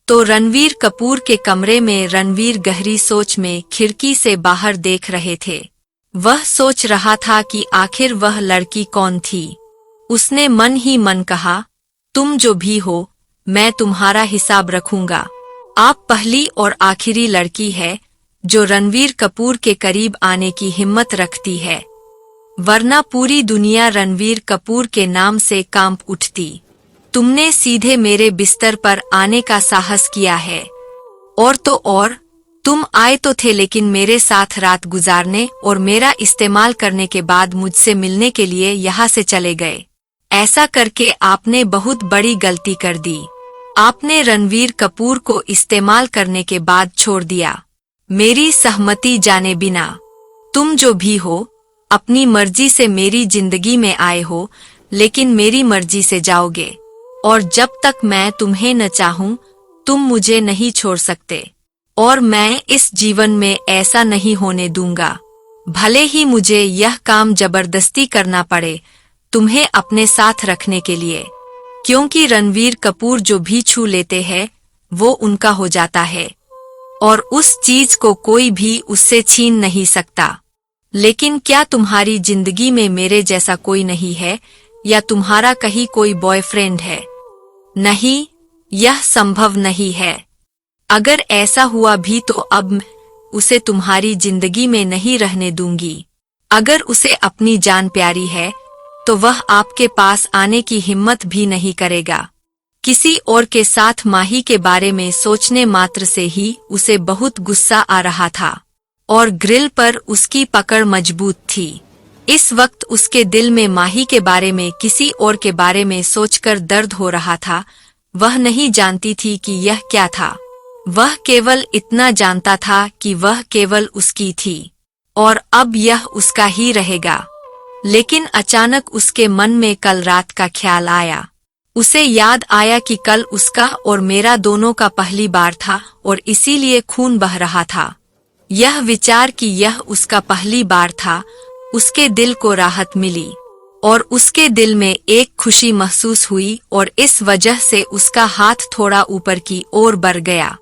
तो रणवीर कपूर के कमरे में रणवीर गहरी सोच में खिड़की से बाहर देख रहे थे। वह सोच रहा था कि आखिर वह लड़की कौन थी। उसने मन ही मन कहा, तुम जो भी हो, मैं तुम्हारा हिसाब रखूंगा। आप पहली और आखिरी लड़की है जो रणवीर कपूर के करीब आने की हिम्मत रखती है, वरना पूरी दुनिया रणवीर कपूर के नाम से कांप उठती। तुमने सीधे मेरे बिस्तर पर आने का साहस किया है। और तो और, तुम आए तो थे लेकिन मेरे साथ रात गुजारने और मेरा इस्तेमाल करने के बाद मुझसे मिलने के लिए यहाँ से चले गए। ऐसा करके आपने बहुत बड़ी गलती कर दी। आपने रणवीर कपूर को इस्तेमाल करने के बाद छोड़ दिया, मेरी सहमति जाने बिना। तुम जो भी हो, अपनी मर्जी से मेरी जिंदगी में आए हो, लेकिन मेरी मर्जी से जाओगे। और जब तक मैं तुम्हें न चाहूं, तुम मुझे नहीं छोड़ सकते। और मैं इस जीवन में ऐसा नहीं होने दूंगा। भले ही मुझे यह काम जबरदस्ती करना पड़े तुम्हें अपने साथ रखने के लिए, क्योंकि रणवीर कपूर जो भी छू लेते हैं वो उनका हो जाता है और उस चीज को कोई भी उससे छीन नहीं सकता। लेकिन क्या तुम्हारी जिंदगी में मेरे जैसा कोई नहीं है, या तुम्हारा कहीं कोई बॉयफ्रेंड है? नहीं, यह संभव नहीं है। अगर ऐसा हुआ भी तो अब मैं उसे तुम्हारी जिंदगी में नहीं रहने दूंगी। अगर उसे अपनी जान प्यारी है तो वह आपके पास आने की हिम्मत भी नहीं करेगा। किसी और के साथ माही के बारे में सोचने मात्र से ही उसे बहुत गुस्सा आ रहा था और ग्रिल पर उसकी पकड़ मजबूत थी। इस वक्त उसके दिल में माही के बारे में किसी और के बारे में सोचकर दर्द हो रहा था। वह नहीं जानती थी कि यह क्या था। वह केवल इतना जानता था कि वह केवल उसकी थी और अब यह उसका ही रहेगा। लेकिन अचानक उसके मन में कल रात का ख्याल आया। उसे याद आया कि कल उसका और मेरा दोनों का पहली बार था और इसीलिए खून बह रहा था। यह विचार कि यह उसका पहली बार था, उसके दिल को राहत मिली और उसके दिल में एक खुशी महसूस हुई और इस वजह से उसका हाथ थोड़ा ऊपर की ओर बढ़ गया।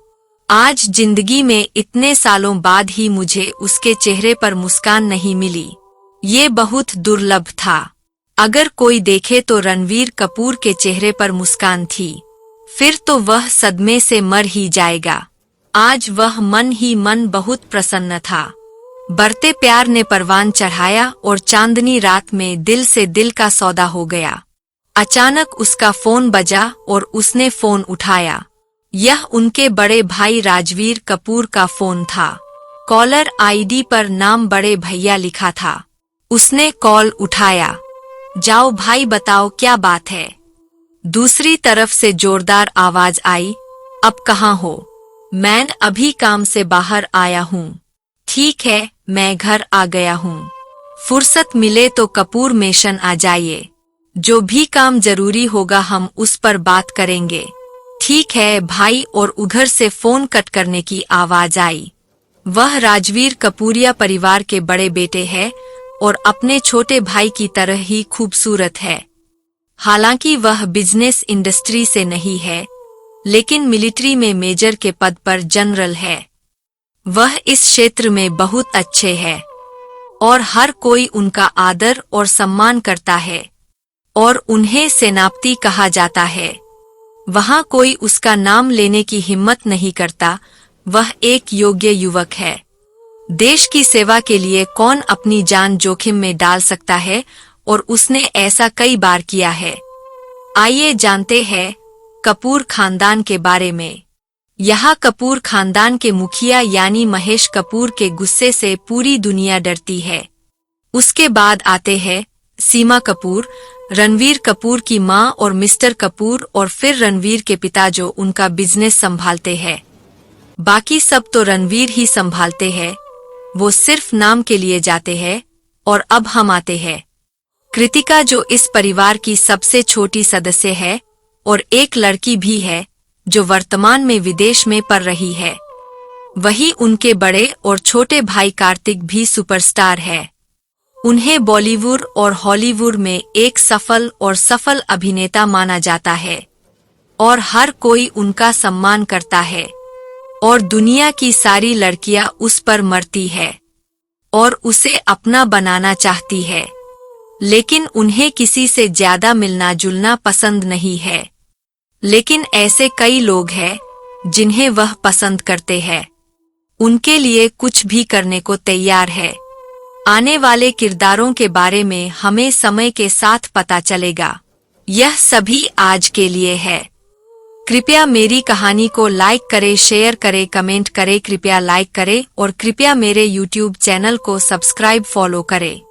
आज जिंदगी में इतने सालों बाद ही मुझे उसके चेहरे पर मुस्कान नहीं मिली। ये बहुत दुर्लभ था। अगर कोई देखे तो रणवीर कपूर के चेहरे पर मुस्कान थी, फिर तो वह सदमे से मर ही जाएगा। आज वह मन ही मन बहुत प्रसन्न था। बढ़ते प्यार ने परवान चढ़ाया और चांदनी रात में दिल से दिल का सौदा हो गया। अचानक उसका फोन बजा और उसने फोन उठाया। यह उनके बड़े भाई राजवीर कपूर का फोन था। कॉलर आईडी पर नाम बड़े भैया लिखा था। उसने कॉल उठाया। जाओ भाई, बताओ क्या बात है। दूसरी तरफ से जोरदार आवाज आई, अब कहाँ हो? मैं अभी काम से बाहर आया हूँ। ठीक है, मैं घर आ गया हूँ। फुर्सत मिले तो कपूर मेशन आ जाइए। जो भी काम जरूरी होगा हम उस पर बात करेंगे। ठीक है भाई। और उधर से फोन कट करने की आवाज आई। वह राजवीर कपूरिया परिवार के बड़े बेटे हैं और अपने छोटे भाई की तरह ही खूबसूरत है। हालांकि वह बिजनेस इंडस्ट्री से नहीं है, लेकिन मिलिट्री में मेजर के पद पर जनरल है। वह इस क्षेत्र में बहुत अच्छे हैं और हर कोई उनका आदर और सम्मान करता है और उन्हें सेनापति कहा जाता है। वहाँ कोई उसका नाम लेने की हिम्मत नहीं करता। वह एक योग्य युवक है। देश की सेवा के लिए कौन अपनी जान जोखिम में डाल सकता है, और उसने ऐसा कई बार किया है। आइए जानते हैं कपूर खानदान के बारे में। यहाँ कपूर खानदान के मुखिया यानी महेश कपूर के गुस्से से पूरी दुनिया डरती है। उसके बाद आते हैं सीमा कपूर, रणवीर कपूर की माँ और मिस्टर कपूर, और फिर रणवीर के पिता जो उनका बिजनेस संभालते हैं। बाकी सब तो रणवीर ही संभालते हैं, वो सिर्फ नाम के लिए जाते हैं। और अब हम आते हैं कृतिका, जो इस परिवार की सबसे छोटी सदस्य है और एक लड़की भी है जो वर्तमान में विदेश में पढ़ रही है। वही उनके बड़े और छोटे भाई कार्तिक भी सुपरस्टार है। उन्हें बॉलीवुड और हॉलीवुड में एक सफल अभिनेता माना जाता है। और हर कोई उनका सम्मान करता है और दुनिया की सारी लड़कियां उस पर मरती है और उसे अपना बनाना चाहती है, लेकिन उन्हें किसी से ज्यादा मिलना जुलना पसंद नहीं है। लेकिन ऐसे कई लोग हैं जिन्हें वह पसंद करते हैं, उनके लिए कुछ भी करने को तैयार है। आने वाले किरदारों के बारे में हमें समय के साथ पता चलेगा। यह सभी आज के लिए है। कृपया मेरी कहानी को लाइक करें, शेयर करें, कमेंट करें। कृपया लाइक करें और कृपया मेरे YouTube चैनल को सब्सक्राइब फॉलो करें।